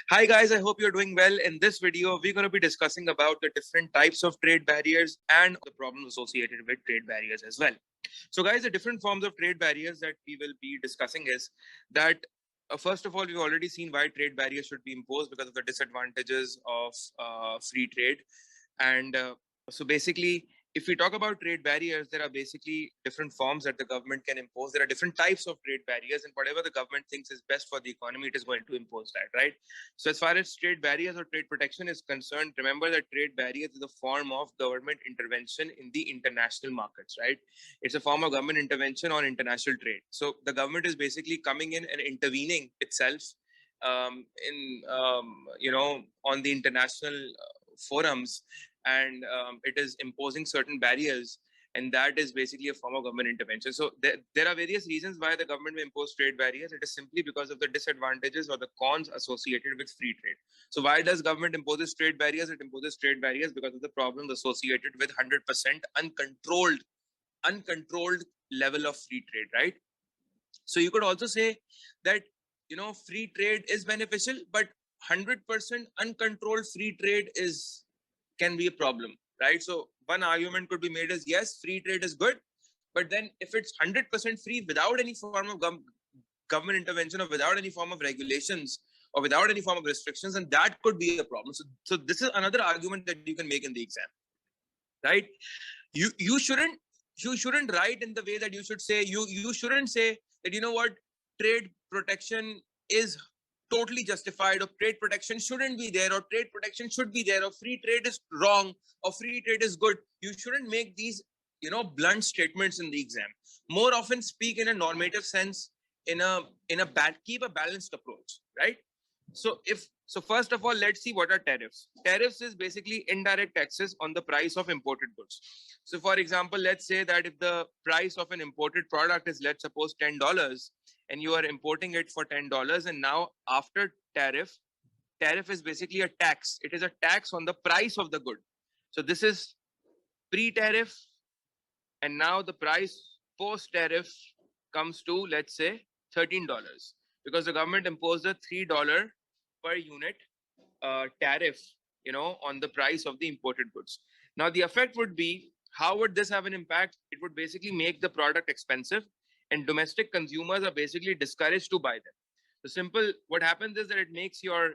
Hi guys, I hope you're doing well. In this video, we're going to be discussing about the different types of trade barriers and the problems associated with trade barriers as well. So guys, the different forms of trade barriers that we will be discussing is that first of all, we've already seen why trade barriers should be imposed because of the disadvantages of free trade. And so basically, if we talk about trade barriers, there are basically different forms that the government can impose. There are different types of trade barriers, and whatever the government thinks is best for the economy, it is going to impose that, right? So as far as trade barriers or trade protection is concerned, remember that trade barriers is a form of government intervention in the international markets, right? It's a form of government intervention on international trade. So the government is basically coming in and intervening itself on the international forums, and it is imposing certain barriers, and that is basically a form of government intervention. So there are various reasons why the government may impose trade barriers. It is simply because of the disadvantages or the cons associated with free trade. So why does government imposes trade barriers? It imposes trade barriers because of the problems associated with 100% uncontrolled level of free trade, right? So you could also say that free trade is beneficial, but 100% uncontrolled free trade can be a problem, right? So one argument could be made as, yes, free trade is good, but then if it's 100% free without any form of government intervention or without any form of regulations or without any form of restrictions, then that could be a problem. So this is another argument that you can make in the exam, right? You shouldn't write in the way that you should say, you shouldn't say that, what, trade protection is totally justified, or trade protection shouldn't be there, or trade protection should be there, or free trade is wrong, or free trade is good. You shouldn't make these blunt statements in the exam. More often speak in a normative sense, keep a balanced approach, right? So first of all, let's see what are tariffs. Tariffs is basically indirect taxes on the price of imported goods. So for example, let's say that if the price of an imported product is, let's suppose, $10, and you are importing it for $10, and now after tariff is basically a tax. It is a tax on the price of the good. So this is pre-tariff, and now the price post-tariff comes to, let's say, $13, because the government imposed a $3 per unit tariff, on the price of the imported goods. Now, the effect would be, how would this have an impact? It would basically make the product expensive, and domestic consumers are basically discouraged to buy them. What happens is that it makes your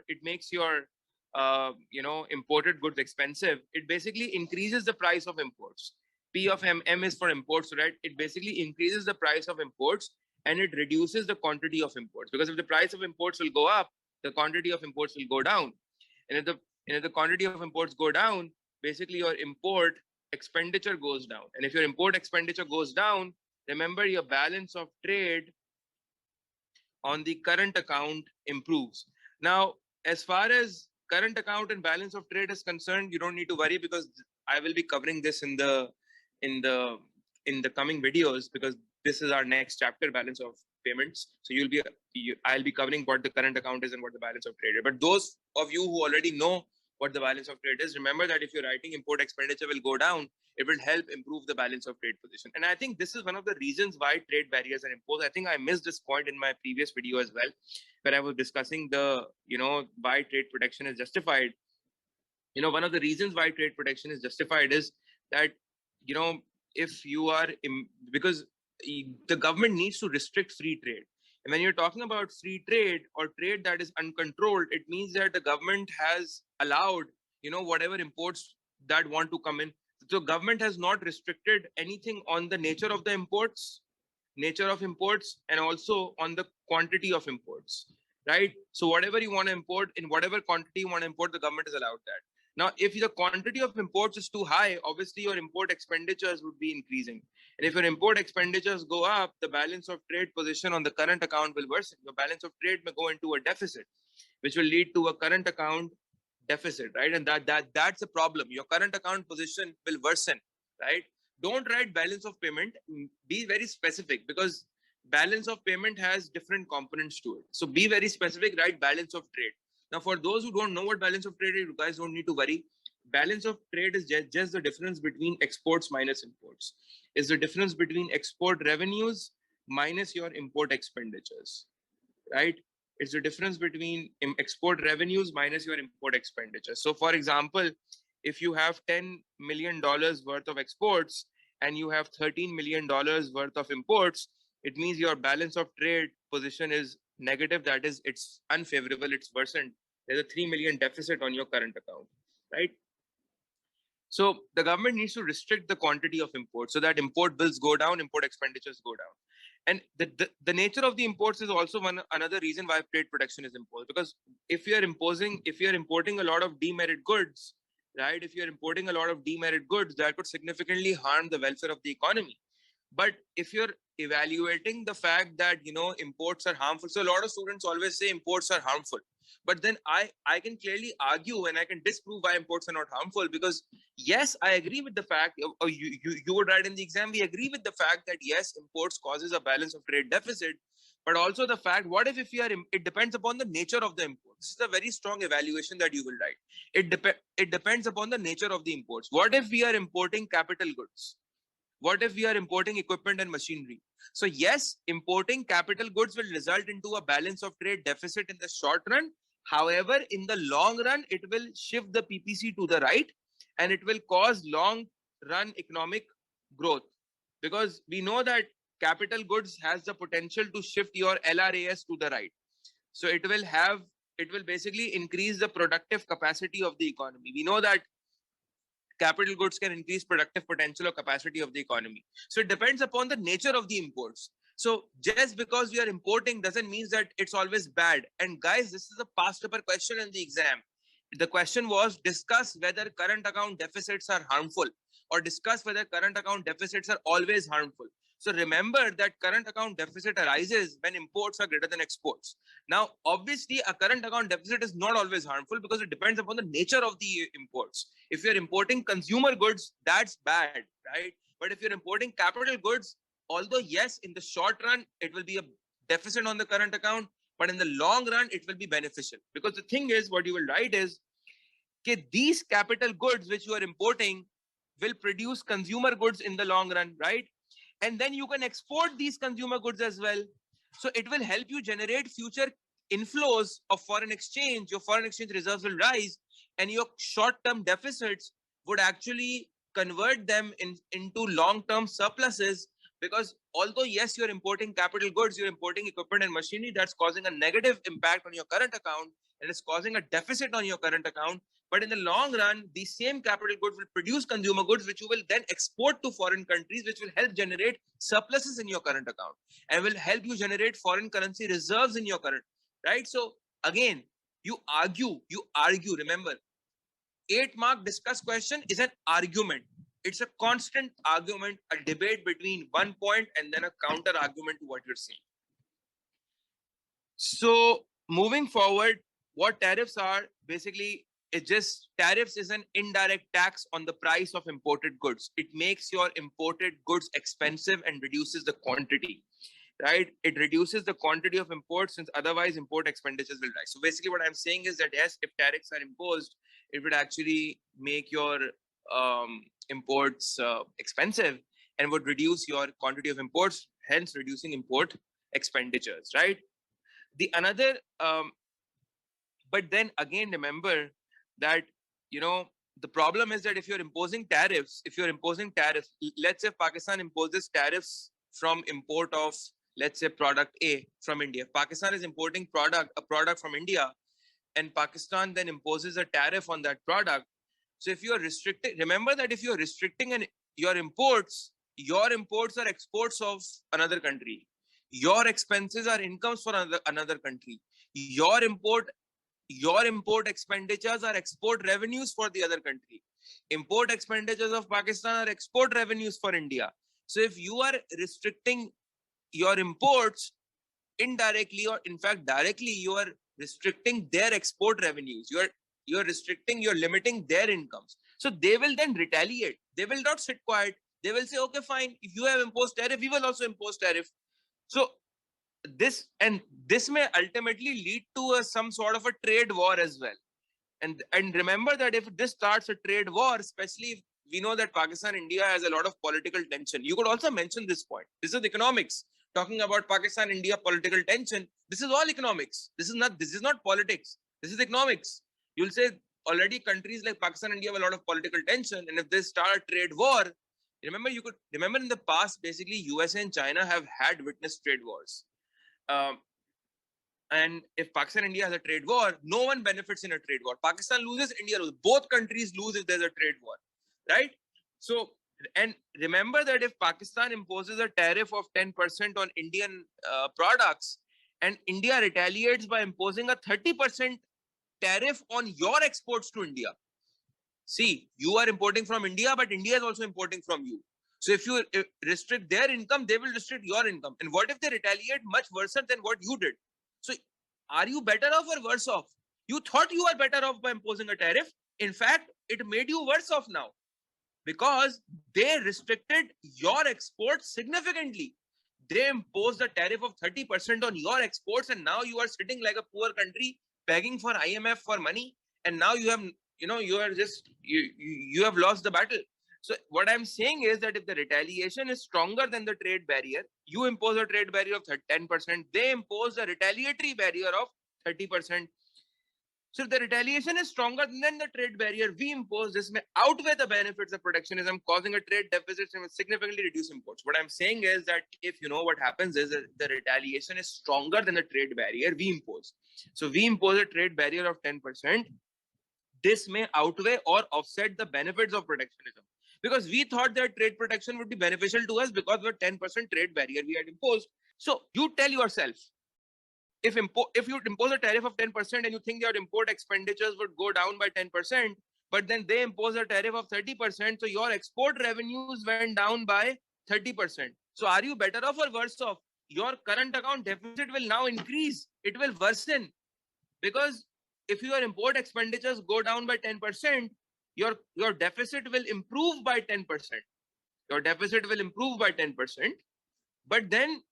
imported goods expensive. It basically increases the price of imports. P of M is for imports, right? It basically increases the price of imports, and it reduces the quantity of imports, because if the price of imports will go up, the quantity of imports will go down. And if the quantity of imports go down, basically your import expenditure goes down. And if your import expenditure goes down, remember, your balance of trade on the current account improves. Now, as far as current account and balance of trade is concerned, you don't need to worry, because I will be covering this in the coming videos, because this is our next chapter, balance of payments. So I'll be covering what the current account is and what the balance of trade is. But those of you who already know what the balance of trade is, remember that if you're writing import expenditure will go down, it will help improve the balance of trade position. And I think this is one of the reasons why trade barriers are imposed. I think I missed this point in my previous video as well, where I was discussing why trade protection is justified. One of the reasons why trade protection is justified is that, if you are because the government needs to restrict free trade. And when you're talking about free trade or trade that is uncontrolled, it means that the government has allowed, whatever imports that want to come in. So government has not restricted anything on the nature of imports, and also on the quantity of imports, right? So whatever you want to import, in whatever quantity you want to import, the government has allowed that. Now, if the quantity of imports is too high, obviously your import expenditures would be increasing. And if your import expenditures go up, the balance of trade position on the current account will worsen. Your balance of trade may go into a deficit, which will lead to a current account deficit, right? And that's a problem. Your current account position will worsen, right? Don't write balance of payment. Be very specific, because balance of payment has different components to it. So be very specific, write balance of trade. Now, for those who don't know what balance of trade is, you guys don't need to worry. Balance of trade is just the difference between exports minus imports. It's the difference between export revenues minus your import expenditures, right? It's the difference between export revenues minus your import expenditure. So for example, if you have $10 million worth of exports and you have $13 million worth of imports, it means your balance of trade position is negative. That is, it's unfavorable, it's worsened. There's a 3 million deficit on your current account, right? So the government needs to restrict the quantity of imports so that import bills go down, import expenditures go down. And the nature of the imports is also another reason why trade protection is imposed. Because if you're importing a lot of demerit goods, right? If you're importing a lot of demerit goods, that could significantly harm the welfare of the economy. But if you're evaluating the fact that, imports are harmful, so a lot of students always say imports are harmful. But then I can clearly argue and I can disprove why imports are not harmful, because yes, I agree with the fact, or you would write in the exam, we agree with the fact that yes, imports causes a balance of trade deficit, but also the fact, what if we are, it depends upon the nature of the import. This is a very strong evaluation that you will write. It depends upon the nature of the imports. What if we are importing capital goods? What if we are importing equipment and machinery? So yes, importing capital goods will result into a balance of trade deficit in the short run. However, in the long run, it will shift the PPC to the right and it will cause long run economic growth, because we know that capital goods has the potential to shift your LRAS to the right. So it will basically increase the productive capacity of the economy. We know that capital goods can increase productive potential or capacity of the economy. So it depends upon the nature of the imports. So just because we are importing doesn't mean that it's always bad. And guys, this is a past paper question in the exam. The question was, discuss whether current account deficits are harmful, or discuss whether current account deficits are always harmful. So remember that current account deficit arises when imports are greater than exports. Now, obviously, a current account deficit is not always harmful because it depends upon the nature of the imports. If you're importing consumer goods, that's bad, right? But if you're importing capital goods, although yes, in the short run, it will be a deficit on the current account, but in the long run, it will be beneficial. Because the thing is, what you will write is, okay, these capital goods which you are importing will produce consumer goods in the long run, right? And then you can export these consumer goods as well. So it will help you generate future inflows of foreign exchange. Your foreign exchange reserves will rise, and your short-term deficits would actually convert them into long-term surpluses. Because although yes, you're importing capital goods, you're importing equipment and machinery, that's causing a negative impact on your current account, and it's causing a deficit on your current account. But in the long run, these same capital goods will produce consumer goods, which you will then export to foreign countries, which will help generate surpluses in your current account and will help you generate foreign currency reserves in your current, right? So again, you argue, remember, 8-mark discuss question is an argument. It's a constant argument, a debate between one point and then a counter argument to what you're saying. So moving forward, what tariffs are, basically, it's just, tariffs is an indirect tax on the price of imported goods. It makes your imported goods expensive and reduces the quantity, right? It reduces the quantity of imports, since otherwise import expenditures will rise. So basically what I'm saying is that yes, if tariffs are imposed, it would actually make your imports expensive and would reduce your quantity of imports, hence reducing import expenditures, right? The another, but then again, remember that, the problem is that if you're imposing tariffs, let's say Pakistan imposes tariffs from import of, let's say, product A from India. Pakistan is importing a product from India, and Pakistan then imposes a tariff on that product. So if you are restricting, remember that if you are restricting your imports are exports of another country. Your expenses are incomes for another country. Your import expenditures are export revenues for the other country. Import expenditures of Pakistan are export revenues for India. So if you are restricting your imports, indirectly or in fact directly, you are restricting their export revenues. You're limiting their incomes. So they will then retaliate. They will not sit quiet. They will say, okay, fine, if you have imposed tariff, we will also impose tariff. So this may ultimately lead to some sort of a trade war as well. And remember that if this starts a trade war, especially if we know that Pakistan, India has a lot of political tension. You could also mention this point. This is economics. talking about Pakistan-India political tension. This is all economics. This is not politics. This is economics. You'll say already countries like Pakistan and India have a lot of political tension, and if they start a trade war, you could remember in the past, basically USA and China have had witnessed trade wars. And if Pakistan and India has a trade war, no one benefits in a trade war. Pakistan loses, India loses. Both countries lose if there's a trade war, right? So, and remember that if Pakistan imposes a tariff of 10% on Indian products, and India retaliates by imposing a 30% tariff on your exports to India. See, you are importing from India, but India is also importing from you. So if you restrict their income, they will restrict your income. And what if they retaliate much worse than what you did? So are you better off or worse off? You thought you were better off by imposing a tariff. In fact, it made you worse off now because they restricted your exports significantly. They imposed a tariff of 30% on your exports, and now you are sitting like a poor country begging for IMF for money, and now you have you have lost the battle. So what I'm saying is that if the retaliation is stronger than the trade barrier, you impose a trade barrier of 10%, they impose a retaliatory barrier of 30%. So if the retaliation is stronger than the trade barrier we impose, this may outweigh the benefits of protectionism, causing a trade deficit and significantly reduce imports. What I'm saying is that if what happens is that the retaliation is stronger than the trade barrier we impose. So we impose a trade barrier of 10%. This may outweigh or offset the benefits of protectionism. Because we thought that trade protection would be beneficial to us because of a 10% trade barrier we had imposed. So you tell yourself, if you impose a tariff of 10% and you think your import expenditures would go down by 10%, but then they impose a tariff of 30%, so your export revenues went down by 30%. So are you better off or worse off? Your current account deficit will now increase. It will worsen because if your import expenditures go down by 10%, your deficit will improve by 10%. Your deficit will improve by 10%. But then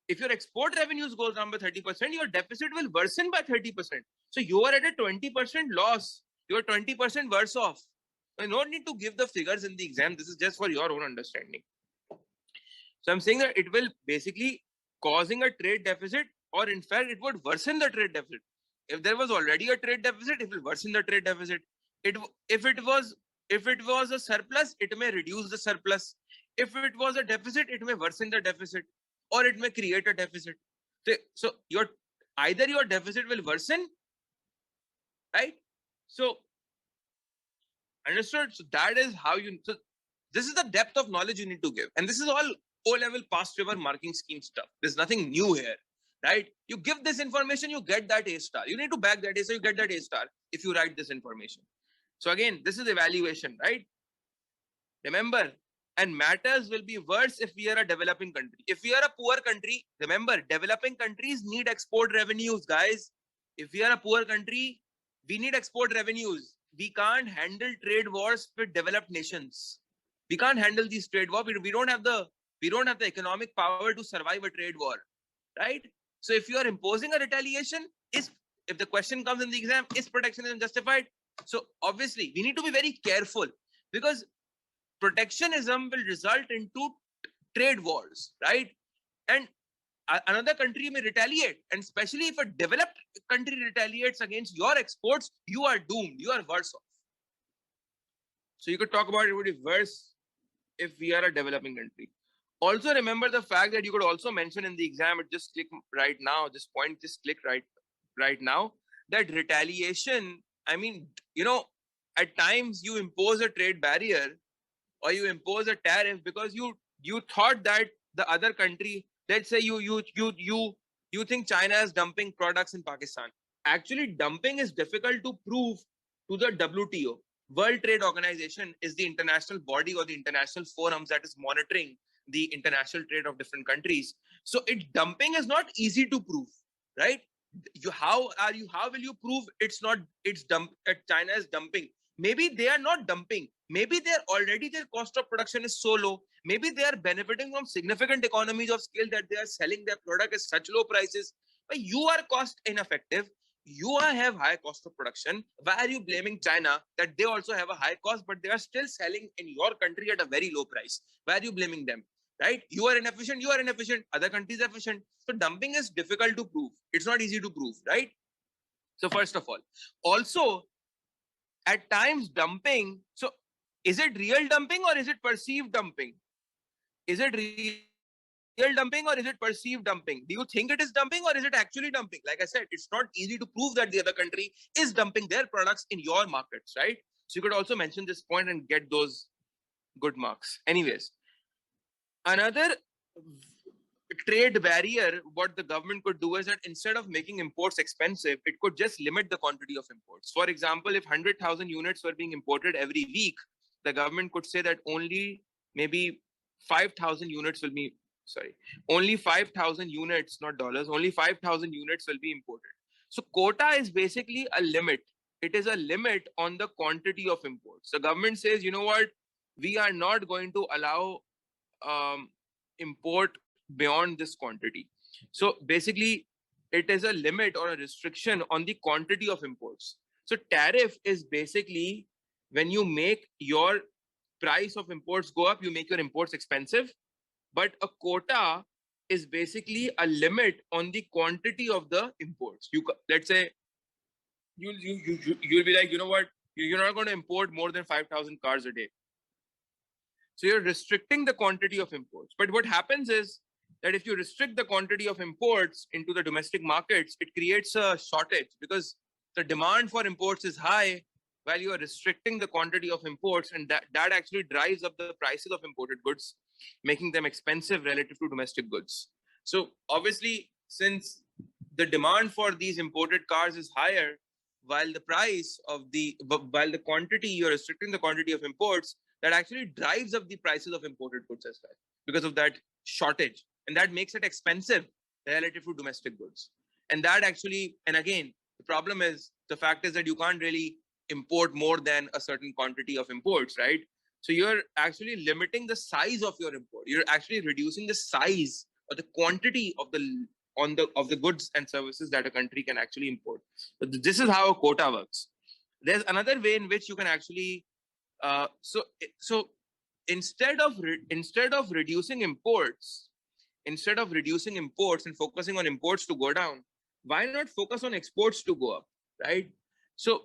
if your export revenues goes down by 30%, your deficit will worsen by 30%. So you are at a 20% loss. You are 20% worse off. I don't need to give the figures in the exam. This is just for your own understanding. So I'm saying that it will basically causing a trade deficit, or in fact, it would worsen the trade deficit. If there was already a trade deficit, it will worsen the trade deficit. If it was a surplus, it may reduce the surplus. If it was a deficit, it may worsen the deficit, or it may create a deficit. So either your deficit will worsen, right? So understood. So that is how you. So this is the depth of knowledge you need to give, and this is all O-level past paper marking scheme stuff. There's nothing new here. Right? You give this information, you get that A star. You need to back that A, so you get that A star if you write this information. So again, this is evaluation, right? Remember, and matters will be worse if we are a developing country. If we are a poor country, remember, developing countries need export revenues, guys. If we are a poor country, we need export revenues. We can't handle trade wars with developed nations. We can't handle these trade wars. We don't have the economic power to survive a trade war, right? So if you are imposing a retaliation, if the question comes in the exam, is protectionism justified? So obviously we need to be very careful because protectionism will result into trade wars, right? And another country may retaliate, and especially if a developed country retaliates against your exports, you are doomed. You are worse off. So you could talk about it would be worse if we are a developing country. Also remember the fact that you could also mention in the exam, it just click right now, this point just click right now, that retaliation, I mean, at times you impose a trade barrier or you impose a tariff because you thought that the other country, let's say you think China is dumping products in Pakistan. Actually, dumping is difficult to prove to the WTO. World Trade Organization is the international body or the international forums that is monitoring the international trade of different countries. So dumping is not easy to prove, right? How will you prove China is dumping? Maybe they are not dumping. Maybe their cost of production is so low. Maybe they are benefiting from significant economies of scale that they are selling their product at such low prices. But you are cost ineffective. You have high cost of production. Why are you blaming China that they also have a high cost, but they are still selling in your country at a very low price? Why are you blaming them? right? You are inefficient, other countries are efficient. So dumping is difficult to prove. It's not easy to prove, right? So first of all, also at times dumping, so is it real dumping or is it perceived dumping? Is it real dumping or is it perceived dumping? Do you think it is dumping or is it actually dumping? Like I said, it's not easy to prove that the other country is dumping their products in your markets, right? So you could also mention this point and get those good marks. Anyways, another trade barrier, what the government could do is that instead of making imports expensive, it could just limit the quantity of imports. For example, if 100,000 units were being imported every week, the government could say that only maybe 5,000 units will be, sorry, only 5,000 units, not dollars, only 5,000 units will be imported. So quota is basically a limit. It is a limit on the quantity of imports. The government says, you know what, we are not going to allow import beyond this quantity. So basically, it is a limit or a restriction on the quantity of imports. So tariff is basically when you make your price of imports go up, you make your imports expensive. But a quota is basically a limit on the quantity of the imports. Let's say you'll be like, you know what, you're not going to import more than 5,000 cars a day. So you're restricting the quantity of imports. But what happens is that if you restrict the quantity of imports into the domestic markets, it creates a shortage because the demand for imports is high while you are restricting the quantity of imports, and that actually drives up the prices of imported goods, making them expensive relative to domestic goods. So obviously, since the demand for these imported cars is higher, while the quantity, you're restricting the quantity of imports, that actually drives up the prices of imported goods as well because of that shortage. And that makes it expensive relative to domestic goods. And that actually, and again, the problem is, the fact is that you can't really import more than a certain quantity of imports, right? So you're actually limiting the size of your import. You're actually reducing the size or the quantity of the goods and services that a country can actually import. But this is how a quota works. There's another way in which you can actually so instead of reducing imports, and focusing on imports to go down, why not focus on exports to go up, right? So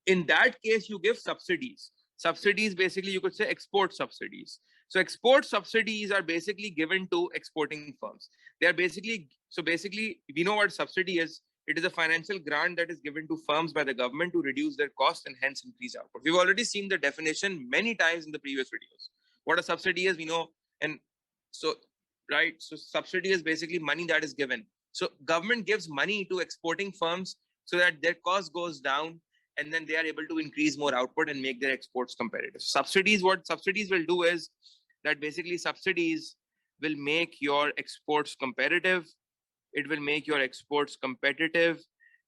in that case, you give subsidies. Subsidies, basically, you could say export subsidies. So export subsidies are basically given to exporting firms. They are basically we know what subsidy is. It is a financial grant that is given to firms by the government to reduce their costs and hence increase output. We've already seen the definition many times in the previous videos. What a subsidy is, we know. And so, right, so subsidy is basically money that is given. So government gives money to exporting firms so that their cost goes down and then they are able to increase more output and make their exports competitive. Subsidies, what subsidies will do is that basically subsidies will make your exports competitive. It will make your exports competitive,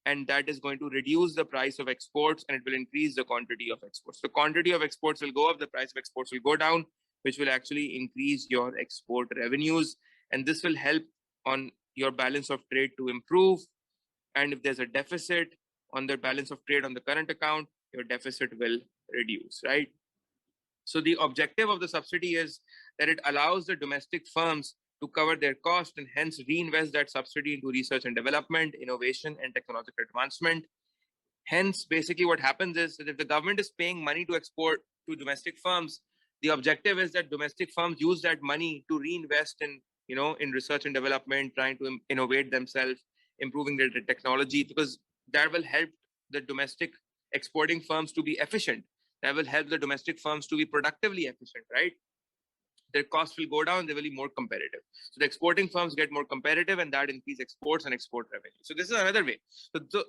and that is going to reduce the price of exports and it will increase the quantity of exports. The quantity of exports will go up, the price of exports will go down, which will actually increase your export revenues. And this will help on your balance of trade to improve. And if there's a deficit on the balance of trade on the current account, your deficit will reduce, right? So the objective of the subsidy is that it allows the domestic firms to cover their cost and hence reinvest that subsidy into research and development, innovation, and technological advancement. Hence, basically what happens is that if the government is paying money to export to domestic firms, the objective is that domestic firms use that money to reinvest in research and development, trying to innovate themselves, improving their technology, because that will help the domestic exporting firms to be efficient. That will help the domestic firms to be productively efficient, right? Their costs will go down, they will be more competitive. So the exporting firms get more competitive and that increase exports and export revenue. So this is another way. So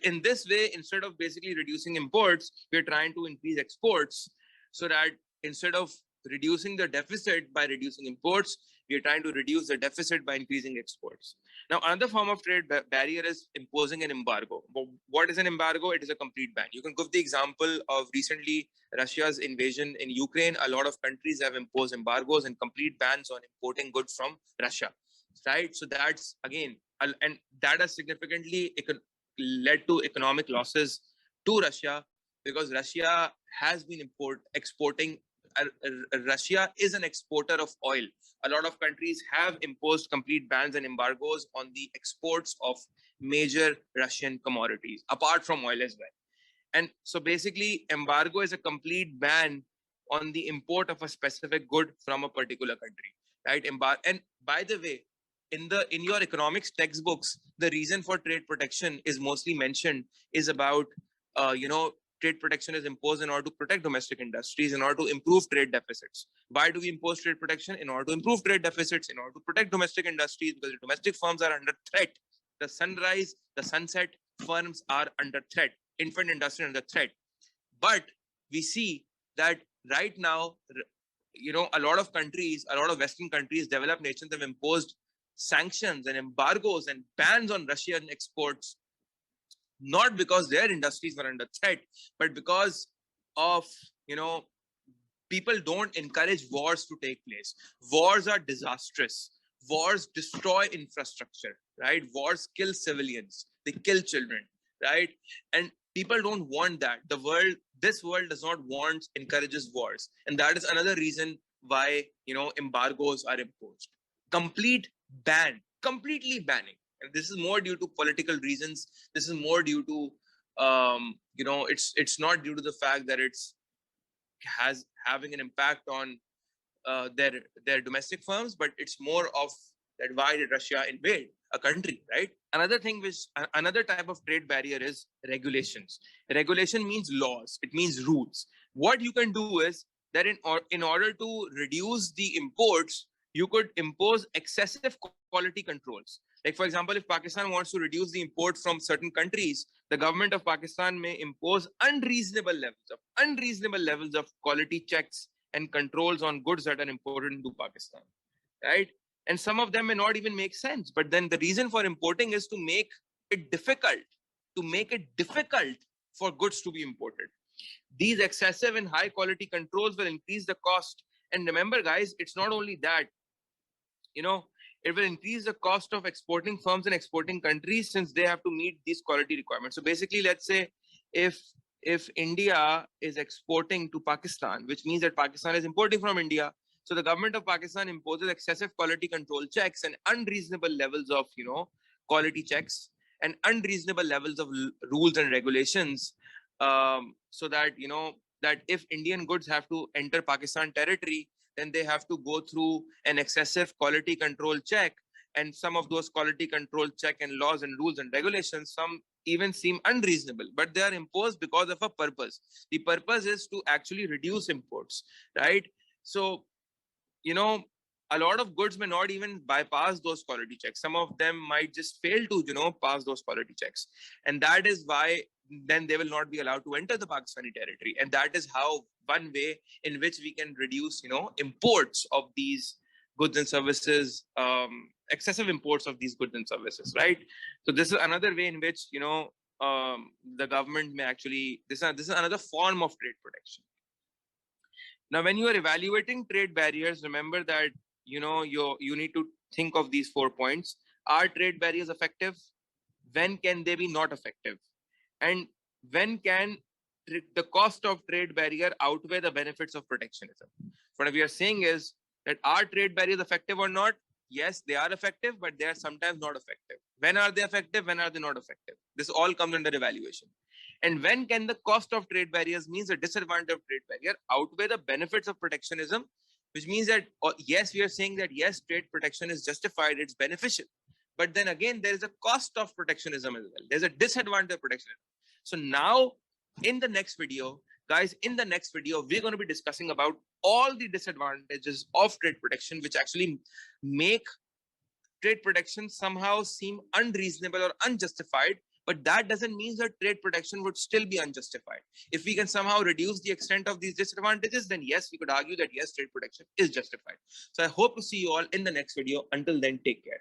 in this way, instead of basically reducing imports, we're trying to increase exports so that instead of reducing the deficit by reducing imports, we are trying to reduce the deficit by increasing exports. Now, another form of trade barrier is imposing an embargo. What is an embargo? It is a complete ban. You can give the example of recently Russia's invasion in Ukraine. A lot of countries have imposed embargoes and complete bans on importing goods from Russia, right? So that's, again, and that has significantly led to economic losses to Russia because Russia has been exporting Russia is an exporter of oil. A lot of countries have imposed complete bans and embargoes on the exports of major Russian commodities, apart from oil as well. And so basically, embargo is a complete ban on the import of a specific good from a particular country, right? And by the way, in your economics textbooks, the reason for trade protection is mostly mentioned is about, trade protection is imposed in order to protect domestic industries, in order to improve trade deficits. Why do we impose trade protection? In order to improve trade deficits, in order to protect domestic industries, because the domestic firms are under threat. The sunrise, the sunset firms are under threat. Infant industry under threat. But we see that right now, a lot of countries, a lot of Western countries, developed nations have imposed sanctions and embargoes and bans on Russian exports, not because their industries were under threat, but because of, people don't encourage wars to take place. Wars are disastrous. Wars destroy infrastructure, right? Wars kill civilians. They kill children, right? And people don't want that. This world does not want, encourages wars. And that is another reason why, embargoes are imposed. Completely banning. And this is more due to political reasons. This is more due to, it's not due to the fact that it's having an impact on their domestic firms, but it's more of that why did Russia invade a country, right? Another type of trade barrier is regulations. Regulation means laws. It means rules. What you can do is that in order to reduce the imports, you could impose excessive quality controls. Like, for example, if Pakistan wants to reduce the import from certain countries, the government of Pakistan may impose unreasonable levels of quality checks and controls on goods that are imported into Pakistan, right? And some of them may not even make sense. But then the reason for importing is to make it difficult for goods to be imported. These excessive and high quality controls will increase the cost. And remember, guys, it's not only that, it will increase the cost of exporting firms and exporting countries, since they have to meet these quality requirements. So basically, let's say if India is exporting to Pakistan, which means that Pakistan is importing from India, so the government of Pakistan imposes excessive quality control checks and unreasonable levels of, quality checks and unreasonable levels of rules and regulations, so that, that if Indian goods have to enter Pakistan territory, then they have to go through an excessive quality control check. And some of those quality control check and laws and rules and regulations, some even seem unreasonable, but they are imposed because of a purpose. The purpose is to actually reduce imports, right? So, a lot of goods may not even bypass those quality checks. Some of them might just fail to, pass those quality checks. And that is why then they will not be allowed to enter the Pakistani territory. And that is how one way in which we can reduce, imports of these goods and services, excessive imports of these goods and services, right? So this is another way in which, the government may actually, this is another form of trade protection. Now, when you are evaluating trade barriers, remember that, you need to think of these 4 points. Are trade barriers effective? When can they be not effective? And when can the cost of trade barrier outweigh the benefits of protectionism? What we are saying is that are trade barriers effective or not? Yes, they are effective, but they are sometimes not effective. When are they effective? When are they not effective? This all comes under evaluation. And when can the cost of trade barriers, means the disadvantage of trade barrier, outweigh the benefits of protectionism? Which means that, yes, we are saying that, yes, trade protection is justified, it's beneficial. But then again, there is a cost of protectionism as well. There's a disadvantage of protectionism. So now, in the next video, guys, we're going to be discussing about all the disadvantages of trade protection, which actually make trade protection somehow seem unreasonable or unjustified. But that doesn't mean that trade protection would still be unjustified. If we can somehow reduce the extent of these disadvantages, then yes, we could argue that yes, trade protection is justified. So I hope to see you all in the next video. Until then, take care.